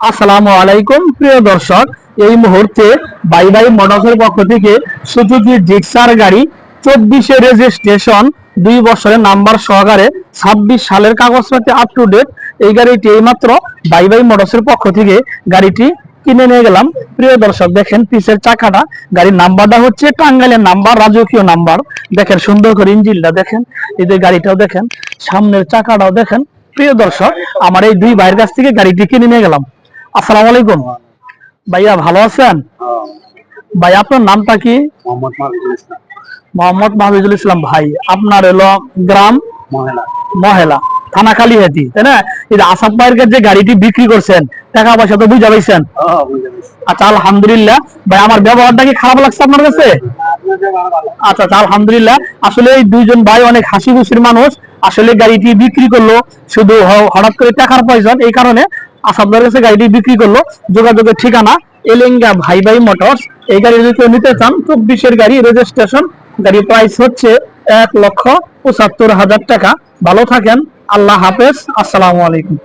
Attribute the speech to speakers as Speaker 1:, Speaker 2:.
Speaker 1: আসসালামু আলাইকুম প্রিয় দর্শক, এই মুহূর্তে বাই বাই মোটরসের পক্ষ থেকে সুজুকি জিক্সার গাড়ি 24 রেজিস্ট্রেশন, 2 বছরের নাম্বার সহকারে 26 সালের কাগজপত্র আপ টু ডেট। এই গাড়িটি এইমাত্র বাই বাই মোটরসের পক্ষ থেকে গাড়িটি কিনে নিয়ে গেলাম। প্রিয় দর্শক দেখেন পিছের চাকাটা, গাড়ির নাম্বারটা হচ্ছে টাঙ্গাইলের নাম্বার, রাজকীয় নাম্বার। দেখেন সুন্দর করে ইঞ্জিনটা দেখেন, এই যে গাড়িটাও দেখেন, সামনের চাকাটাও দেখেন। প্রিয় দর্শক, আমার এই দুই ভাইয়ের কাছ থেকে গাড়িটি কিনে নিয়ে গেলাম। আসসালামু আলাইকুম ভাইয়া, ভালো আছেন? ভাই আপনার নামটা কি? মোহাম্মদ মাহবুবুল ইসলাম। ভাই আপনার হলো গ্রাম মহেলা, থানা কালিহাতি, তাই না? এই যে আসাদ ভাইয়ের কাছে যে গাড়িটি বিক্রি করছেন, টাকা পয়সা তো বুঝা পাইছেন? আচ্ছা আলহামদুলিল্লাহ। ভাই আমার ব্যবহারটা কি খারাপ লাগছে আপনার কাছে? আচ্ছা আচ্ছা আলহামদুলিল্লাহ। আসলে এই দুইজন ভাই অনেক হাসি খুশির মানুষ। আসলে গাড়িটি বিক্রি করলো শুধু হঠাৎ করে টাকার প্রয়োজন, এই কারণে আসাদ ভাইয়ের কাছে গাড়িটি বিক্রি করলো। যোগাযোগের ঠিকানা এলেঙ্গা ভাই ভাই মোটরস। এই গাড়ি যদি কেউ নিতে চান, 24 গাড়ি রেজিস্ট্রেশন, গাড়ির প্রাইস হচ্ছে 1,75,000 টাকা। ভালো থাকেন, আল্লাহ হাফেজ, আসসালামু আলাইকুম।